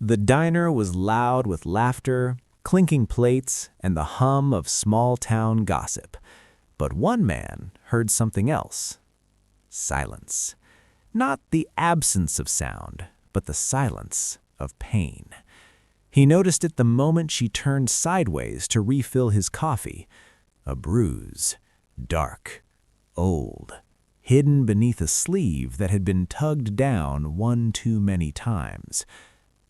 The diner was loud with laughter, clinking plates, and the hum of small-town gossip. But one man heard something else. Silence. Not the absence of sound, but the silence of pain. He noticed it the moment she turned sideways to refill his coffee. A bruise, dark, old, hidden beneath a sleeve that had been tugged down one too many times.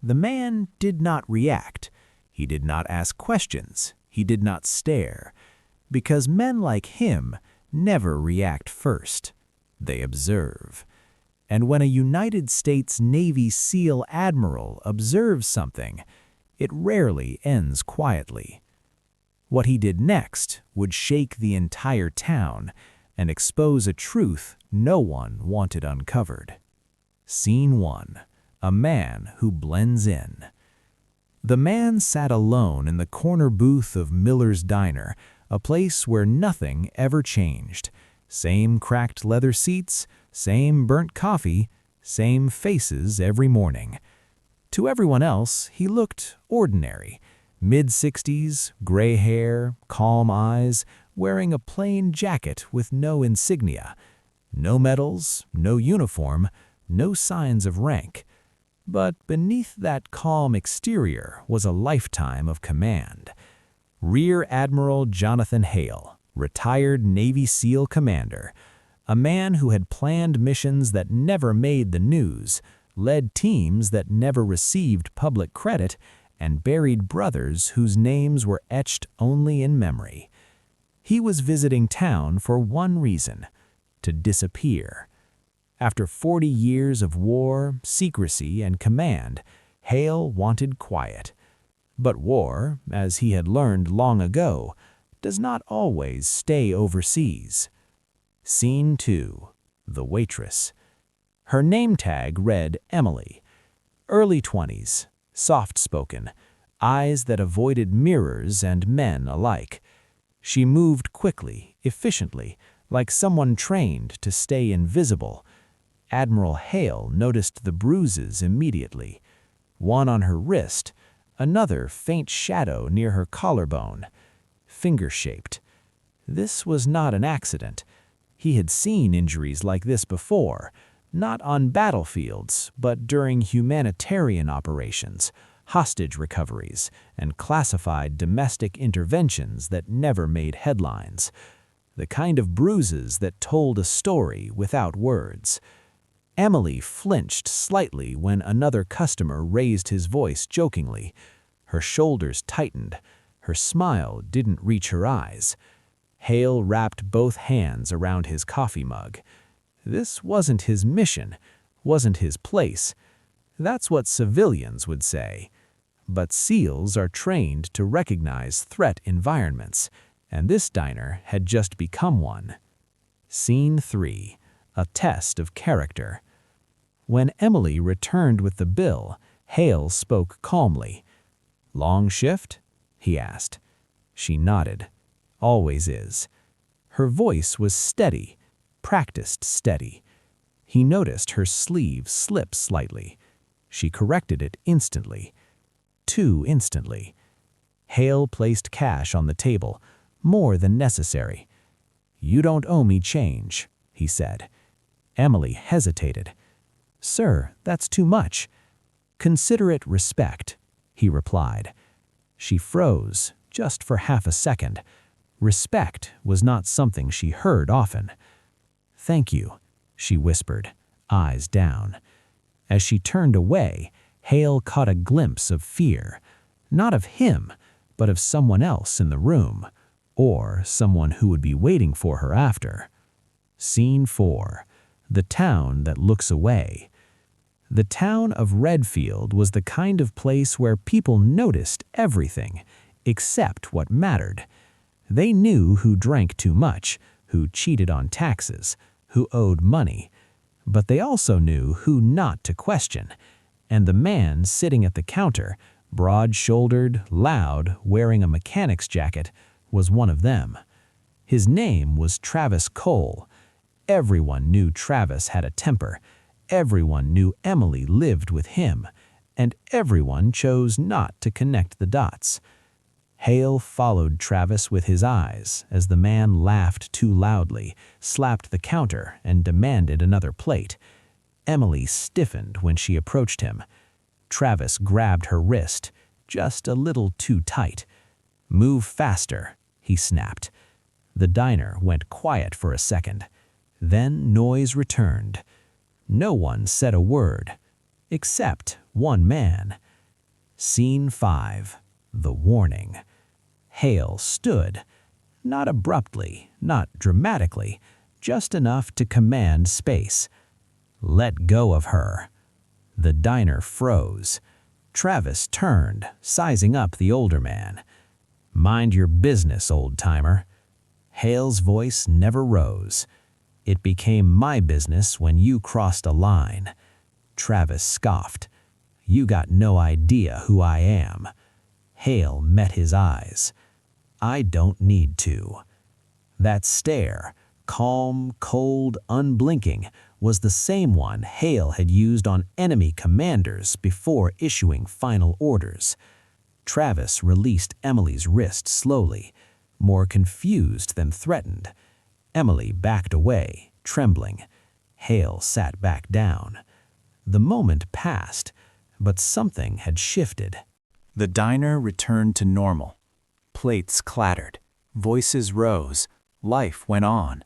The man did not react. He did not ask questions. He did not stare. Because men like him never react first. They observe. And when a United States Navy SEAL Admiral observes something, it rarely ends quietly. What he did next would shake the entire town and expose a truth no one wanted uncovered. Scene 1. A man who blends in. The man sat alone in the corner booth of Miller's Diner, a place where nothing ever changed. Same cracked leather seats, same burnt coffee, same faces every morning. To everyone else, he looked ordinary. Mid-60s, gray hair, calm eyes, wearing a plain jacket with no insignia. No medals, no uniform, no signs of rank. But beneath that calm exterior was a lifetime of command. Rear Admiral Jonathan Hale, retired Navy SEAL commander, a man who had planned missions that never made the news, led teams that never received public credit, and buried brothers whose names were etched only in memory. He was visiting town for one reason: to disappear. After 40 years of war, secrecy, and command, Hale wanted quiet. But war, as he had learned long ago, does not always stay overseas. Scene 2. The Waitress. Her name tag read Emily. Early 20s, soft-spoken, eyes that avoided mirrors and men alike. She moved quickly, efficiently, like someone trained to stay invisible. Admiral Hale noticed the bruises immediately. One on her wrist, another faint shadow near her collarbone. Finger-shaped. This was not an accident. He had seen injuries like this before, not on battlefields, but during humanitarian operations, hostage recoveries, and classified domestic interventions that never made headlines. The kind of bruises that told a story without words. Emily flinched slightly when another customer raised his voice jokingly. Her shoulders tightened. Her smile didn't reach her eyes. Hale wrapped both hands around his coffee mug. This wasn't his mission, wasn't his place. That's what civilians would say. But SEALs are trained to recognize threat environments, and this diner had just become one. Scene 3. A test of character. When Emily returned with the bill, Hale spoke calmly. "Long shift?" he asked. She nodded. Always is. Her voice was steady, practiced steady. He noticed her sleeve slip slightly. She corrected it instantly. Too instantly. Hale placed cash on the table, more than necessary. "You don't owe me change," he said. Emily hesitated. "Sir, that's too much." "Consider it respect," he replied. She froze, just for half a second. Respect was not something she heard often. "Thank you," she whispered, eyes down. As she turned away, Hale caught a glimpse of fear. Not of him, but of someone else in the room, or someone who would be waiting for her after. Scene 4. The town that looks away. The town of Redfield was the kind of place where people noticed everything, except what mattered. They knew who drank too much, who cheated on taxes, who owed money. But they also knew who not to question. And the man sitting at the counter, broad-shouldered, loud, wearing a mechanic's jacket, was one of them. His name was Travis Cole. Everyone knew Travis had a temper. Everyone knew Emily lived with him. and everyone chose not to connect the dots. Hale followed Travis with his eyes as the man laughed too loudly, slapped the counter, and demanded another plate. Emily stiffened when she approached him. Travis grabbed her wrist, just a little too tight. "Move faster," he snapped. The diner went quiet for a second. Then noise returned. No one said a word, except one man. Scene 5. The warning. Hale stood, not abruptly, not dramatically, just enough to command space. "Let go of her." The diner froze. Travis turned, sizing up the older man. "Mind your business, old-timer." Hale's voice never rose. "It became my business when you crossed a line." Travis scoffed. "You got no idea who I am." Hale met his eyes. "I don't need to." That stare, calm, cold, unblinking, was the same one Hale had used on enemy commanders before issuing final orders. Travis released Emily's wrist slowly, more confused than threatened. Emily backed away, trembling. Hale sat back down. The moment passed, but something had shifted. The diner returned to normal. Plates clattered. Voices rose. Life went on.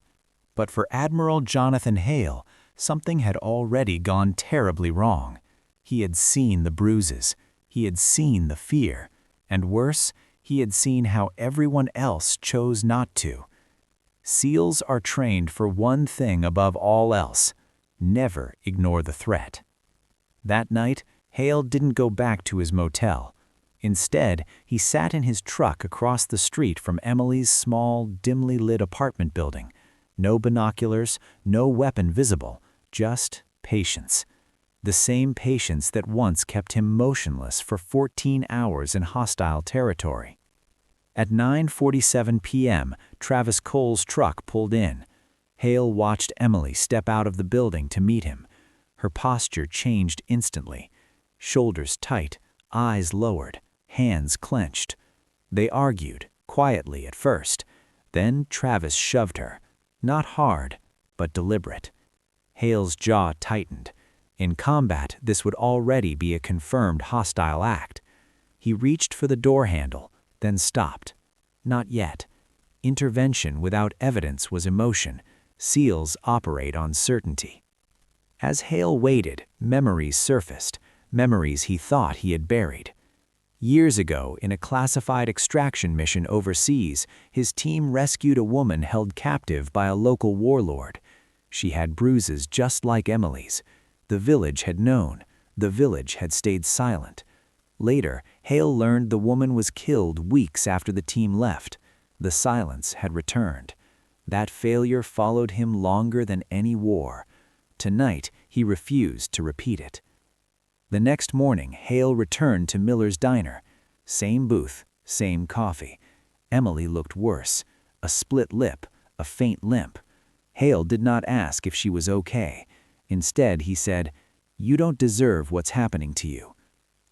But for Admiral Jonathan Hale, something had already gone terribly wrong. He had seen the bruises. He had seen the fear. And worse, he had seen how everyone else chose not to. SEALs are trained for one thing above all else: never ignore the threat. That night, Hale didn't go back to his motel. Instead, he sat in his truck across the street from Emily's small, dimly lit apartment building. No binoculars, no weapon visible, just patience. The same patience that once kept him motionless for 14 hours in hostile territory. At 9:47 p.m., Travis Cole's truck pulled in. Hale watched Emily step out of the building to meet him. Her posture changed instantly. Shoulders tight, eyes lowered, hands clenched. They argued, quietly at first. Then Travis shoved her. Not hard, but deliberate. Hale's jaw tightened. In combat, this would already be a confirmed hostile act. He reached for the door handle, then stopped. Not yet. Intervention without evidence was emotion. SEALs operate on certainty. As Hale waited, memories surfaced, memories he thought he had buried. Years ago, in a classified extraction mission overseas, his team rescued a woman held captive by a local warlord. She had bruises just like Emily's. The village had known. The village had stayed silent. Later, Hale learned the woman was killed weeks after the team left. The silence had returned. That failure followed him longer than any war. Tonight, he refused to repeat it. The next morning, Hale returned to Miller's diner. Same booth, same coffee. Emily looked worse. A split lip, a faint limp. Hale did not ask if she was okay. Instead, he said, "You don't deserve what's happening to you."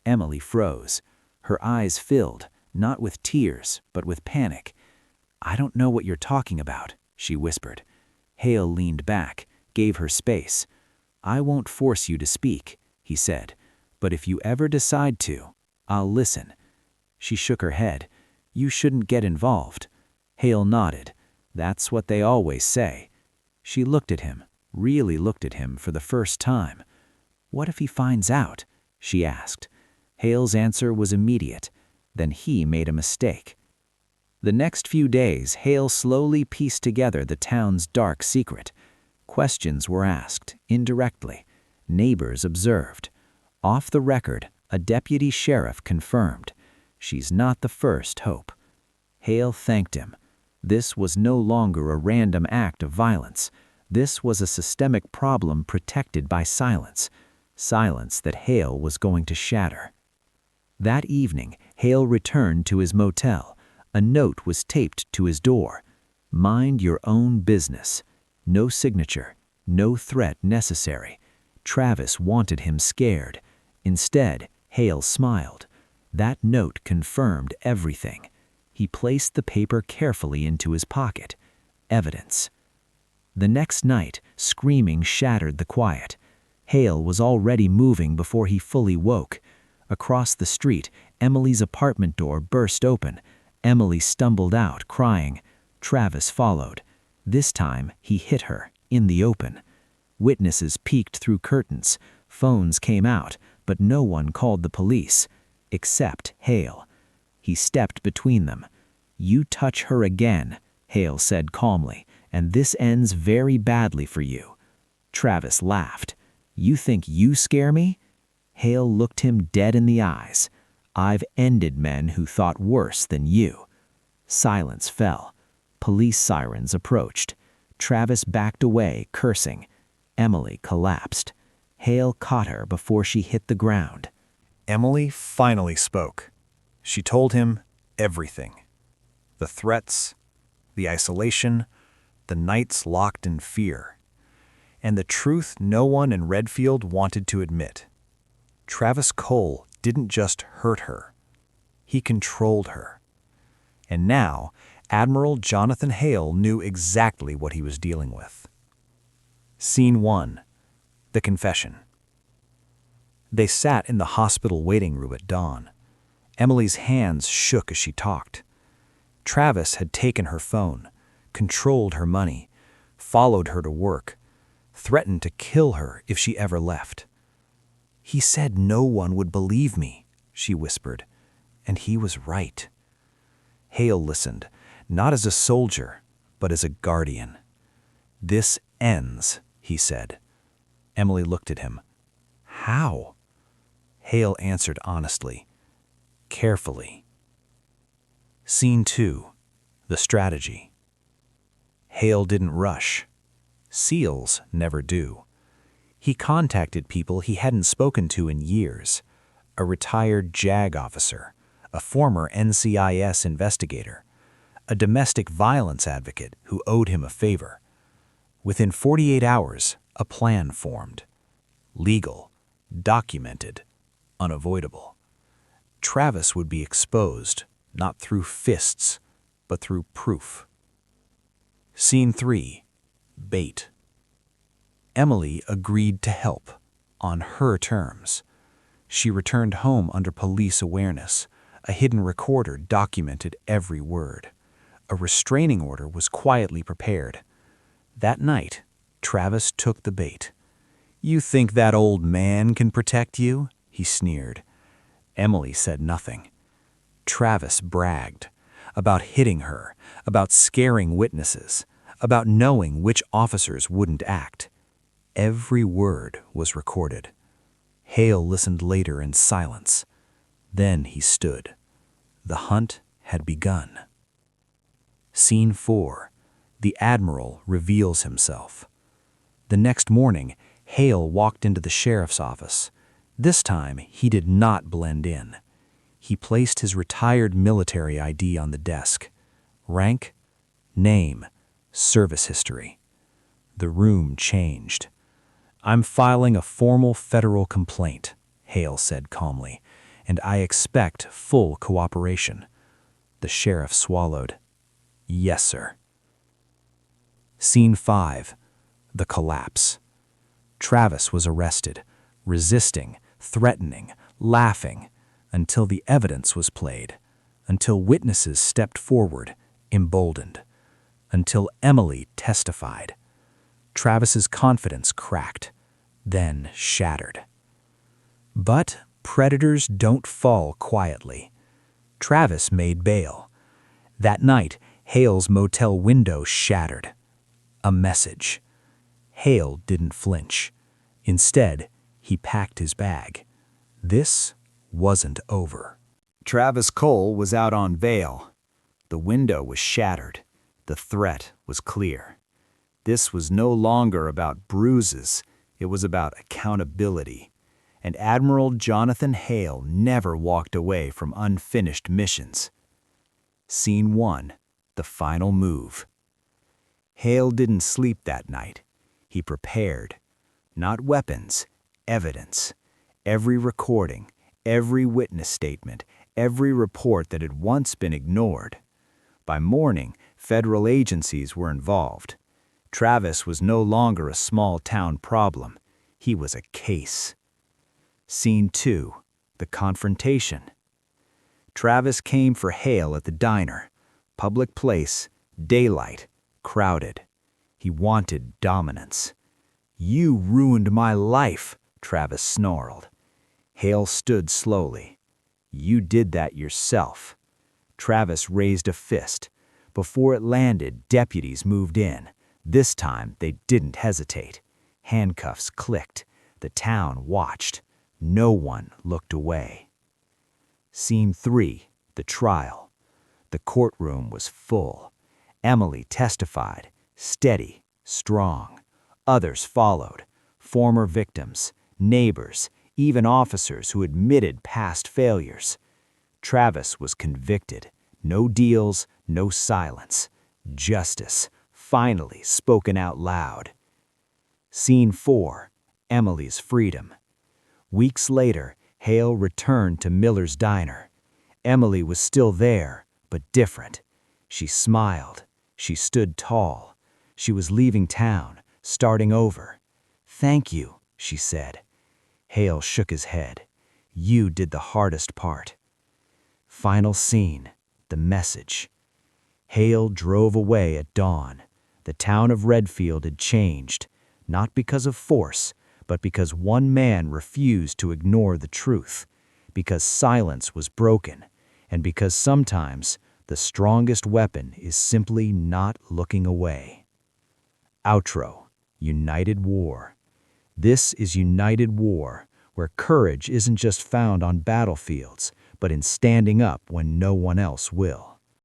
Emily froze. Her eyes filled, not with tears, but with panic. "I don't know what you're talking about," she whispered. Hale leaned back, gave her space. "I won't force you to speak," he said. "But if you ever decide to, I'll listen." She shook her head. "You shouldn't get involved." Hale nodded. "That's what they always say." She looked at him, really looked at him for the first time. "What if he finds out?" she asked. Hale's answer was immediate. Then he made a mistake. The next few days, Hale slowly pieced together the town's dark secret. Questions were asked, indirectly. Neighbors observed. Off the record, a deputy sheriff confirmed. "She's not the first hope." Hale thanked him. This was no longer a random act of violence. This was a systemic problem protected by silence. Silence that Hale was going to shatter. That evening, Hale returned to his motel. A note was taped to his door. "Mind your own business." No signature, no threat necessary. Travis wanted him scared. Instead, Hale smiled. That note confirmed everything. He placed the paper carefully into his pocket. Evidence. The next night, screaming shattered the quiet. Hale was already moving before he fully woke. Across the street, Emily's apartment door burst open. Emily stumbled out, crying. Travis followed. This time, he hit her, in the open. Witnesses peeked through curtains. Phones came out, but no one called the police, except Hale. He stepped between them. "You touch her again," Hale said calmly, "and this ends very badly for you." Travis laughed. "You think you scare me?" Hale looked him dead in the eyes. "I've ended men who thought worse than you." Silence fell. Police sirens approached. Travis backed away, cursing. Emily collapsed. Hale caught her before she hit the ground. Emily finally spoke. She told him everything. The threats, the isolation, the nights locked in fear, and the truth no one in Redfield wanted to admit. Travis Cole didn't just hurt her. He controlled her. And now, Admiral Jonathan Hale knew exactly what he was dealing with. Scene 1. The confession. They sat in the hospital waiting room at dawn. Emily's hands shook as she talked. Travis had taken her phone, controlled her money, followed her to work, threatened to kill her if she ever left. "He said no one would believe me," she whispered, and he was right. Hale listened, not as a soldier, but as a guardian. "This ends," he said. Emily looked at him. "How?" Hale answered honestly, carefully. Scene 2. The strategy. Hale didn't rush. SEALs never do. He contacted people he hadn't spoken to in years. A retired JAG officer, a former NCIS investigator, a domestic violence advocate who owed him a favor. Within 48 hours, a plan formed. Legal, documented, unavoidable. Travis would be exposed, not through fists, but through proof. Scene 3. Bait. Emily agreed to help, on her terms. She returned home under police awareness. A hidden recorder documented every word. A restraining order was quietly prepared. That night, Travis took the bait. "You think that old man can protect you?" he sneered. Emily said nothing. Travis bragged about hitting her, about scaring witnesses, about knowing which officers wouldn't act. Every word was recorded. Hale listened later in silence. Then he stood. The hunt had begun. Scene 4. The Admiral reveals himself. The next morning, Hale walked into the sheriff's office. This time, he did not blend in. He placed his retired military ID on the desk. Rank, name, service history. The room changed. "I'm filing a formal federal complaint," Hale said calmly, "and I expect full cooperation." The sheriff swallowed. "Yes, sir." Scene 5. The collapse. Travis was arrested, resisting, threatening, laughing, until the evidence was played, until witnesses stepped forward, emboldened, until Emily testified. Travis's confidence cracked, then shattered. But predators don't fall quietly. Travis made bail. That night, Hale's motel window shattered. A message. Hale didn't flinch. Instead, he packed his bag. This wasn't over. Travis Cole was out on bail. The window was shattered. The threat was clear. This was no longer about bruises. It was about accountability. And Admiral Jonathan Hale never walked away from unfinished missions. Scene 1. The final move. Hale didn't sleep that night. He prepared. Not weapons, evidence. Every recording, every witness statement, every report that had once been ignored. By morning, federal agencies were involved. Travis was no longer a small-town problem. He was a case. Scene 2. The confrontation. Travis came for Hale at the diner. Public place, daylight, crowded. He wanted dominance. "You ruined my life," Travis snarled. Hale stood slowly. "You did that yourself." Travis raised a fist. Before it landed, deputies moved in. This time, they didn't hesitate. Handcuffs clicked. The town watched. No one looked away. Scene 3. The trial. The courtroom was full. Emily testified, steady, strong. Others followed, former victims, neighbors, even officers who admitted past failures. Travis was convicted. No deals, no silence. Justice, finally spoken out loud. Scene 4. Emily's freedom. Weeks later, Hale returned to Miller's diner. Emily was still there, but different. She smiled. She stood tall. She was leaving town, starting over. "Thank you," she said. Hale shook his head. "You did the hardest part." Final scene. The message. Hale drove away at dawn. The town of Redfield had changed, not because of force, but because one man refused to ignore the truth, because silence was broken, and because sometimes the strongest weapon is simply not looking away. Outro. United War. This is United War, where courage isn't just found on battlefields, but in standing up when no one else will.